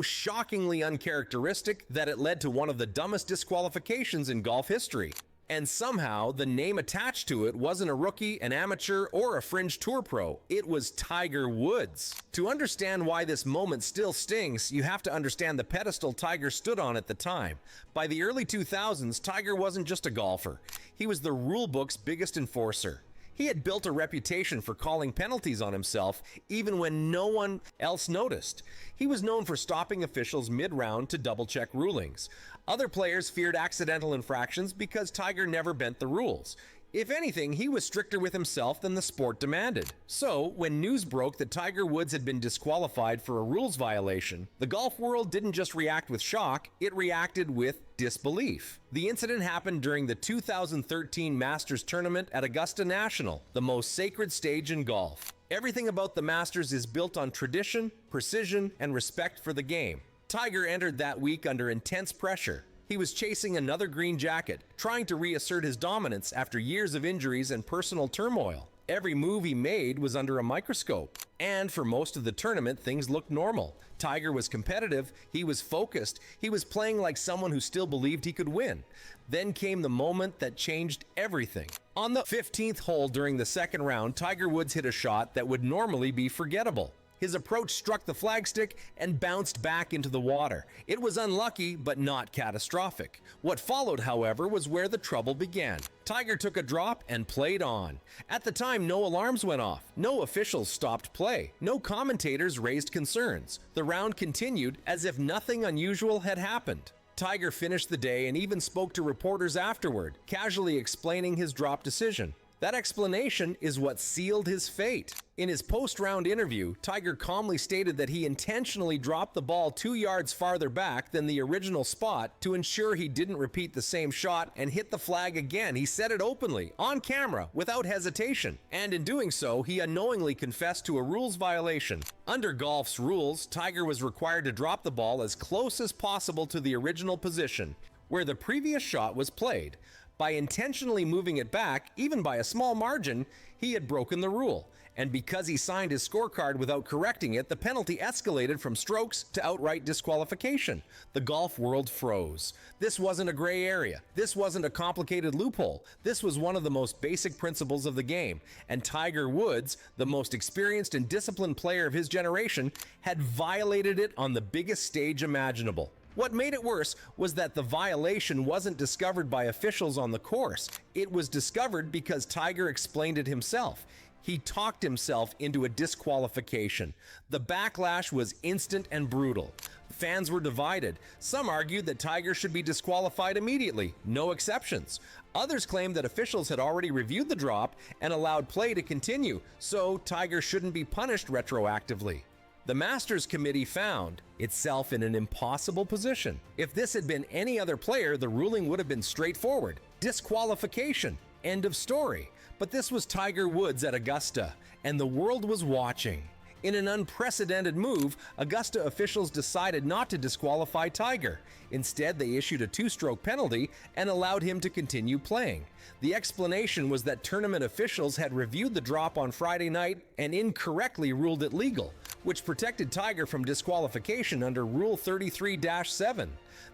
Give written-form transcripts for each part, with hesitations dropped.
shockingly uncharacteristic that it led to one of the dumbest disqualifications in golf history. And somehow, the name attached to it wasn't a rookie, an amateur, or a fringe tour pro. It was Tiger Woods. To understand why this moment still stings, you have to understand the pedestal Tiger stood on at the time. By the early 2000s, Tiger wasn't just a golfer. He was the rulebook's biggest enforcer. He had built a reputation for calling penalties on himself, even when no one else noticed. He was known for stopping officials mid-round to double-check rulings. Other players feared accidental infractions because Tiger never bent the rules. If anything, he was stricter with himself than the sport demanded. So, when news broke that Tiger Woods had been disqualified for a rules violation, the golf world didn't just react with shock, it reacted with disbelief. The incident happened during the 2013 Masters tournament at Augusta National, the most sacred stage in golf. Everything about the Masters is built on tradition, precision, and respect for the game. Tiger entered that week under intense pressure. He was chasing another green jacket, trying to reassert his dominance after years of injuries and personal turmoil. Every move he made was under a microscope. And for most of the tournament, things looked normal. Tiger was competitive, he was focused, he was playing like someone who still believed he could win. Then came the moment that changed everything. On the 15th hole during the second round, Tiger Woods hit a shot that would normally be forgettable. His approach struck the flagstick and bounced back into the water. It was unlucky, but not catastrophic. What followed, however, was where the trouble began. Tiger took a drop and played on. At the time, no alarms went off. No officials stopped play. No commentators raised concerns. The round continued as if nothing unusual had happened. Tiger finished the day and even spoke to reporters afterward, casually explaining his drop decision. That explanation is what sealed his fate. In his post-round interview, Tiger calmly stated that he intentionally dropped the ball 2 yards farther back than the original spot to ensure he didn't repeat the same shot and hit the flag again. He said it openly, on camera, without hesitation. And in doing so, he unknowingly confessed to a rules violation. Under golf's rules, Tiger was required to drop the ball as close as possible to the original position, where the previous shot was played. By intentionally moving it back, even by a small margin, he had broken the rule. And because he signed his scorecard without correcting it, the penalty escalated from strokes to outright disqualification. The golf world froze. This wasn't a gray area. This wasn't a complicated loophole. This was one of the most basic principles of the game. And Tiger Woods, the most experienced and disciplined player of his generation, had violated it on the biggest stage imaginable. What made it worse was that the violation wasn't discovered by officials on the course. It was discovered because Tiger explained it himself. He talked himself into a disqualification. The backlash was instant and brutal. Fans were divided. Some argued that Tiger should be disqualified immediately, no exceptions. Others claimed that officials had already reviewed the drop and allowed play to continue, so Tiger shouldn't be punished retroactively. The Masters Committee found itself in an impossible position. If this had been any other player, the ruling would have been straightforward. Disqualification. End of story. But this was Tiger Woods at Augusta, and the world was watching. In an unprecedented move, Augusta officials decided not to disqualify Tiger. Instead, they issued a 2-stroke penalty and allowed him to continue playing. The explanation was that tournament officials had reviewed the drop on Friday night and incorrectly ruled it legal, which protected Tiger from disqualification under Rule 33-7.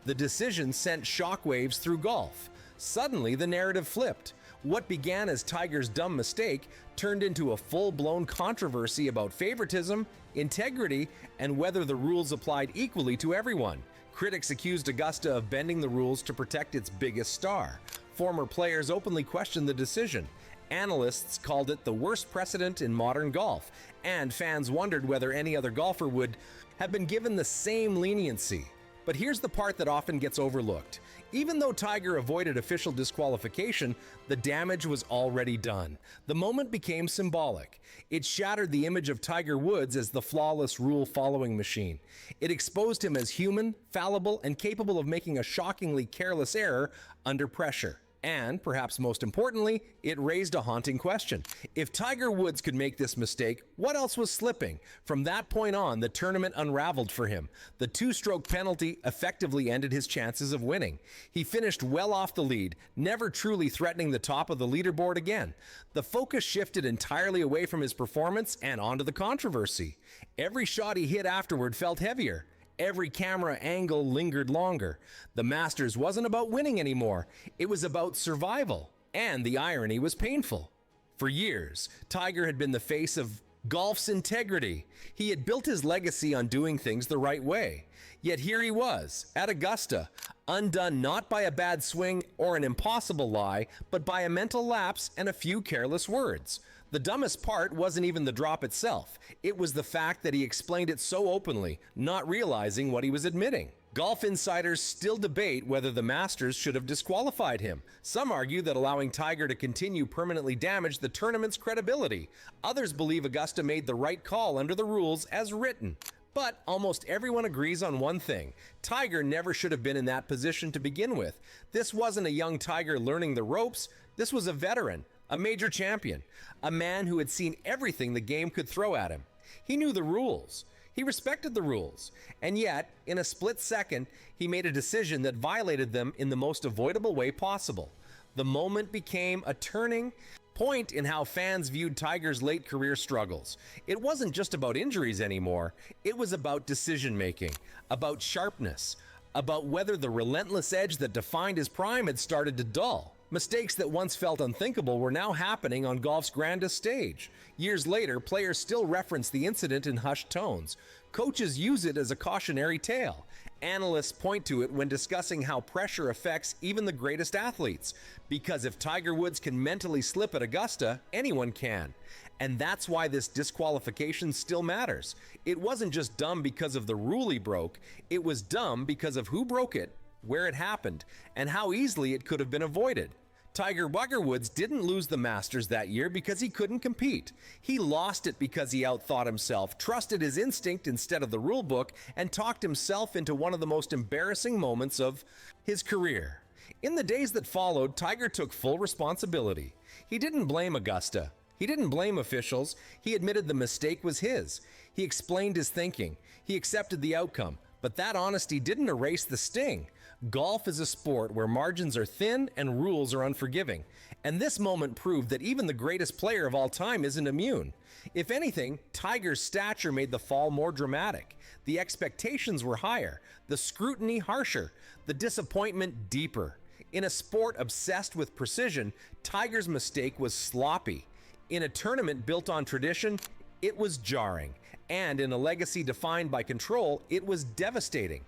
The decision sent shockwaves through golf. Suddenly, the narrative flipped. What began as Tiger's dumb mistake turned into a full-blown controversy about favoritism, integrity, and whether the rules applied equally to everyone. Critics accused Augusta of bending the rules to protect its biggest star. Former players openly questioned the decision. Analysts called it the worst precedent in modern golf, and fans wondered whether any other golfer would have been given the same leniency. But here's the part that often gets overlooked. Even though Tiger avoided official disqualification, the damage was already done. The moment became symbolic. It shattered the image of Tiger Woods as the flawless rule-following machine. It exposed him as human, fallible, and capable of making a shockingly careless error under pressure. And, perhaps most importantly, it raised a haunting question. If Tiger Woods could make this mistake, what else was slipping? From that point on, the tournament unraveled for him. The 2-stroke penalty effectively ended his chances of winning. He finished well off the lead, never truly threatening the top of the leaderboard again. The focus shifted entirely away from his performance and onto the controversy. Every shot he hit afterward felt heavier. Every camera angle lingered longer. The Masters wasn't about winning anymore. It was about survival. And the irony was painful. For years, Tiger had been the face of golf's integrity. He had built his legacy on doing things the right way. Yet here he was, at Augusta, undone not by a bad swing or an impossible lie, but by a mental lapse and a few careless words. The dumbest part wasn't even the drop itself. It was the fact that he explained it so openly, not realizing what he was admitting. Golf insiders still debate whether the Masters should have disqualified him. Some argue that allowing Tiger to continue permanently damaged the tournament's credibility. Others believe Augusta made the right call under the rules as written. But almost everyone agrees on one thing. Tiger never should have been in that position to begin with. This wasn't a young Tiger learning the ropes. This was a veteran, a major champion, a man who had seen everything the game could throw at him. He knew the rules. He respected the rules. And yet, in a split second, he made a decision that violated them in the most avoidable way possible. The moment became a turning point in how fans viewed Tiger's late career struggles. It wasn't just about injuries anymore. It was about decision-making, about sharpness, about whether the relentless edge that defined his prime had started to dull. Mistakes that once felt unthinkable were now happening on golf's grandest stage. Years later, players still reference the incident in hushed tones. Coaches use it as a cautionary tale. Analysts point to it when discussing how pressure affects even the greatest athletes. Because if Tiger Woods can mentally slip at Augusta, anyone can. And that's why this disqualification still matters. It wasn't just dumb because of the rule he broke. It was dumb because of who broke it, where it happened, and how easily it could have been avoided. Tiger Woods didn't lose the Masters that year because he couldn't compete. He lost it because he outthought himself, trusted his instinct instead of the rule book, and talked himself into one of the most embarrassing moments of his career. In the days that followed, Tiger took full responsibility. He didn't blame Augusta. He didn't blame officials. He admitted the mistake was his. He explained his thinking. He accepted the outcome. But that honesty didn't erase the sting. Golf is a sport where margins are thin and rules are unforgiving. And this moment proved that even the greatest player of all time isn't immune. If anything, Tiger's stature made the fall more dramatic. The expectations were higher, the scrutiny harsher, the disappointment deeper. In a sport obsessed with precision, Tiger's mistake was sloppy. In a tournament built on tradition, it was jarring. And in a legacy defined by control, it was devastating.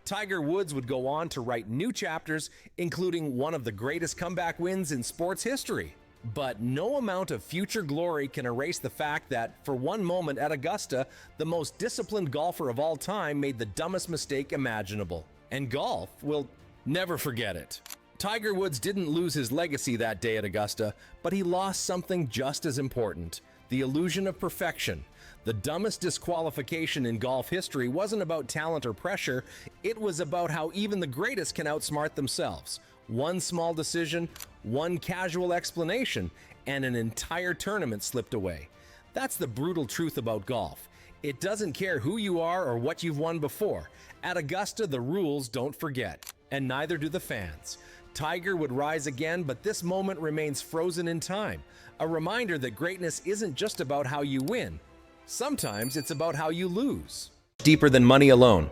Tiger Woods would go on to write new chapters, including one of the greatest comeback wins in sports history. But no amount of future glory can erase the fact that, for one moment at Augusta, the most disciplined golfer of all time made the dumbest mistake imaginable. And golf will never forget it. Tiger Woods didn't lose his legacy that day at Augusta, but he lost something just as important: the illusion of perfection. The dumbest disqualification in golf history wasn't about talent or pressure. It was about how even the greatest can outsmart themselves. One small decision, one casual explanation, and an entire tournament slipped away. That's the brutal truth about golf. It doesn't care who you are or what you've won before. At Augusta, the rules don't forget, and neither do the fans. Tiger would rise again, but this moment remains frozen in time. A reminder that greatness isn't just about how you win. Sometimes it's about how you lose. Deeper than money alone.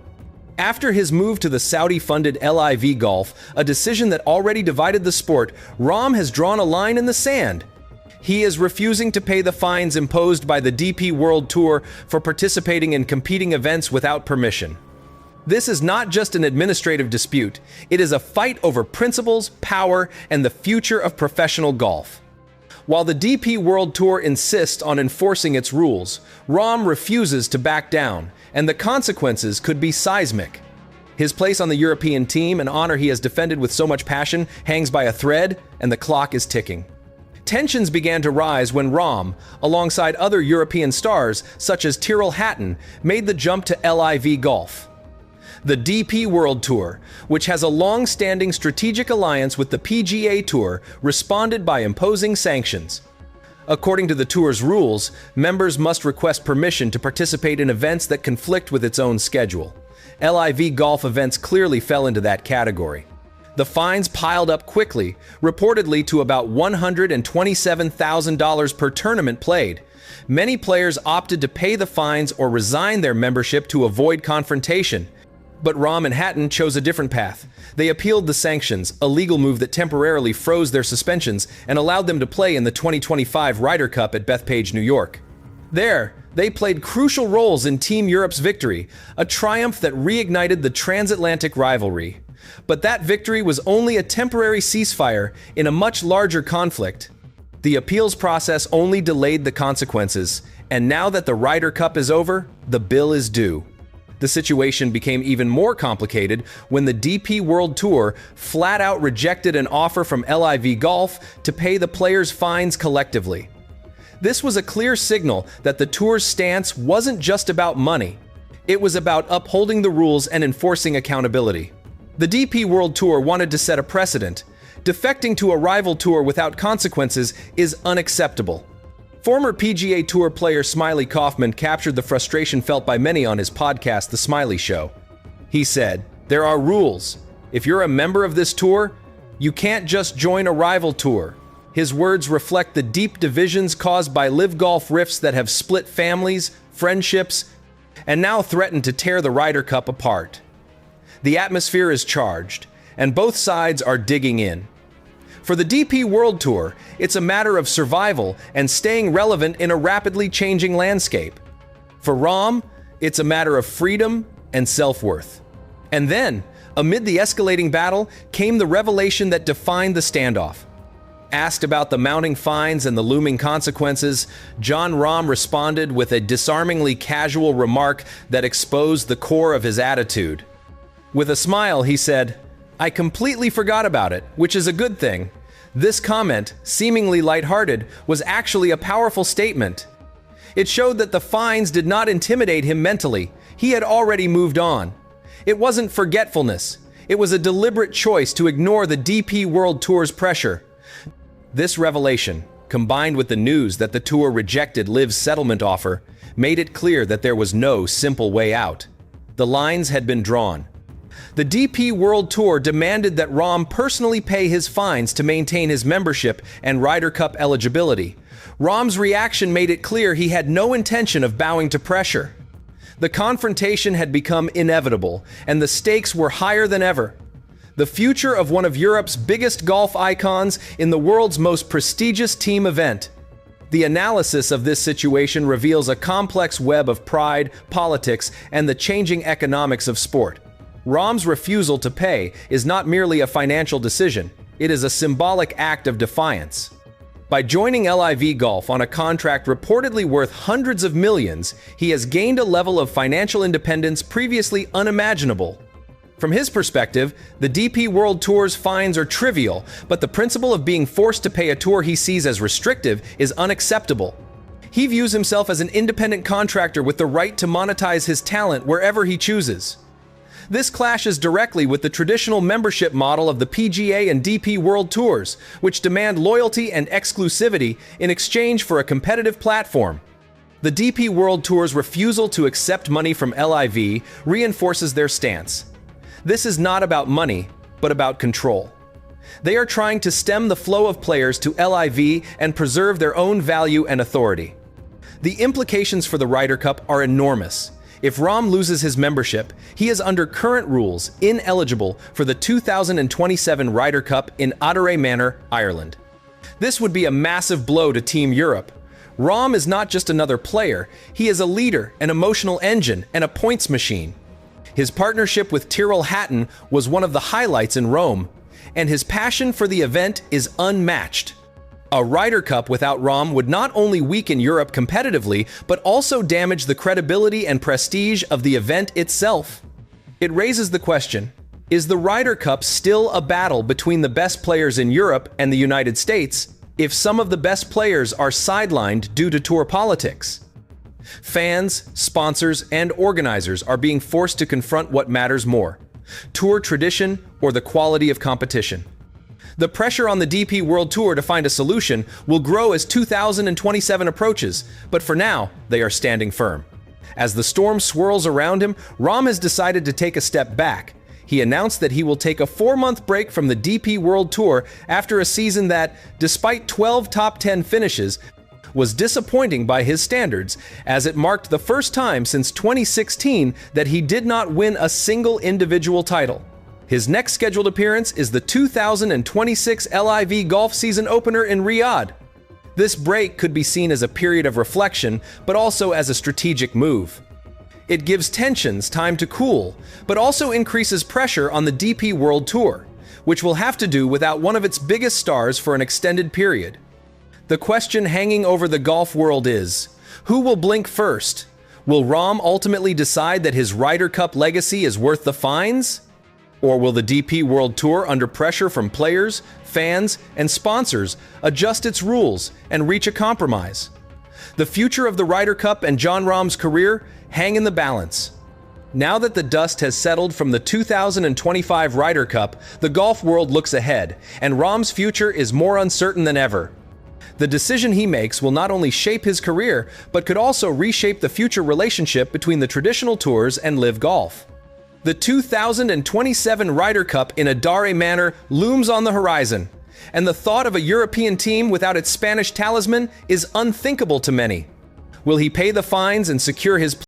After his move to the Saudi-funded LIV Golf, a decision that already divided the sport, Rahm has drawn a line in the sand. He is refusing to pay the fines imposed by the DP World Tour for participating in competing events without permission. This is not just an administrative dispute. It is a fight over principles, power, and the future of professional golf. While the DP World Tour insists on enforcing its rules, Rahm refuses to back down, and the consequences could be seismic. His place on the European team, an honor he has defended with so much passion, hangs by a thread, and the clock is ticking. Tensions began to rise when Rahm, alongside other European stars such as Tyrrell Hatton, made the jump to LIV Golf. The DP World Tour, which has a long-standing strategic alliance with the PGA Tour, responded by imposing sanctions. According to the tour's rules, members must request permission to participate in events that conflict with its own schedule. LIV Golf events clearly fell into that category. The fines piled up quickly, reportedly to about $127,000 per tournament played. Many players opted to pay the fines or resign their membership to avoid confrontation. But Rahm and Hatton chose a different path. They appealed the sanctions, a legal move that temporarily froze their suspensions and allowed them to play in the 2025 Ryder Cup at Bethpage, New York. There, they played crucial roles in Team Europe's victory, a triumph that reignited the transatlantic rivalry. But that victory was only a temporary ceasefire in a much larger conflict. The appeals process only delayed the consequences, and now that the Ryder Cup is over, the bill is due. The situation became even more complicated when the DP World Tour flat out rejected an offer from LIV Golf to pay the players' fines collectively. This was a clear signal that the tour's stance wasn't just about money. It was about upholding the rules and enforcing accountability. The DP World Tour wanted to set a precedent. Defecting to a rival tour without consequences is unacceptable. Former PGA Tour player Smiley Kaufman captured the frustration felt by many on his podcast, The Smiley Show. He said, "There are rules. If you're a member of this tour, you can't just join a rival tour." His words reflect the deep divisions caused by live golf rifts that have split families, friendships, and now threaten to tear the Ryder Cup apart. The atmosphere is charged, and both sides are digging in. For the DP World Tour, it's a matter of survival and staying relevant in a rapidly changing landscape. For Rahm, it's a matter of freedom and self-worth. And then, amid the escalating battle, came the revelation that defined the standoff. Asked about the mounting fines and the looming consequences, Jon Rahm responded with a disarmingly casual remark that exposed the core of his attitude. With a smile, he said, "I completely forgot about it, which is a good thing." This comment, seemingly lighthearted, was actually a powerful statement. It showed that the fines did not intimidate him mentally. He had already moved on. It wasn't forgetfulness. It was a deliberate choice to ignore the DP World Tour's pressure. This revelation, combined with the news that the tour rejected LIV's settlement offer, made it clear that there was no simple way out. The lines had been drawn. The DP World Tour demanded that Rahm personally pay his fines to maintain his membership and Ryder Cup eligibility. Rahm's reaction made it clear he had no intention of bowing to pressure. The confrontation had become inevitable, and the stakes were higher than ever. The future of one of Europe's biggest golf icons in the world's most prestigious team event. The analysis of this situation reveals a complex web of pride, politics, and the changing economics of sport. Rahm's refusal to pay is not merely a financial decision, it is a symbolic act of defiance. By joining LIV Golf on a contract reportedly worth hundreds of millions, he has gained a level of financial independence previously unimaginable. From his perspective, the DP World Tour's fines are trivial, but the principle of being forced to pay a tour he sees as restrictive is unacceptable. He views himself as an independent contractor with the right to monetize his talent wherever he chooses. This clashes directly with the traditional membership model of the PGA and DP World Tours, which demand loyalty and exclusivity in exchange for a competitive platform. The DP World Tour's refusal to accept money from LIV reinforces their stance. This is not about money, but about control. They are trying to stem the flow of players to LIV and preserve their own value and authority. The implications for the Ryder Cup are enormous. If Rahm loses his membership, he is under current rules ineligible for the 2027 Ryder Cup in Adare Manor, Ireland. This would be a massive blow to Team Europe. Rahm is not just another player, he is a leader, an emotional engine, and a points machine. His partnership with Tyrrell Hatton was one of the highlights in Rome, and his passion for the event is unmatched. A Ryder Cup without Rahm would not only weaken Europe competitively, but also damage the credibility and prestige of the event itself. It raises the question, is the Ryder Cup still a battle between the best players in Europe and the United States, if some of the best players are sidelined due to tour politics? Fans, sponsors, and organizers are being forced to confront what matters more: tour tradition or the quality of competition. The pressure on the DP World Tour to find a solution will grow as 2027 approaches, but for now, they are standing firm. As the storm swirls around him, Rahm has decided to take a step back. He announced that he will take a 4-month break from the DP World Tour after a season that, despite 12 top 10 finishes, was disappointing by his standards, as it marked the first time since 2016 that he did not win a single individual title. His next scheduled appearance is the 2026 LIV golf season opener in Riyadh. This break could be seen as a period of reflection, but also as a strategic move. It gives tensions time to cool, but also increases pressure on the DP World Tour, which will have to do without one of its biggest stars for an extended period. The question hanging over the golf world is, who will blink first? Will Rahm ultimately decide that his Ryder Cup legacy is worth the fines? Or will the DP World Tour, under pressure from players, fans, and sponsors, adjust its rules and reach a compromise? The future of the Ryder Cup and Jon Rahm's career hang in the balance. Now that the dust has settled from the 2025 Ryder Cup, the golf world looks ahead, and Rahm's future is more uncertain than ever. The decision he makes will not only shape his career, but could also reshape the future relationship between the traditional tours and live golf. The 2027 Ryder Cup in a Dare manner looms on the horizon, and the thought of a European team without its Spanish talisman is unthinkable to many. Will he pay the fines and secure his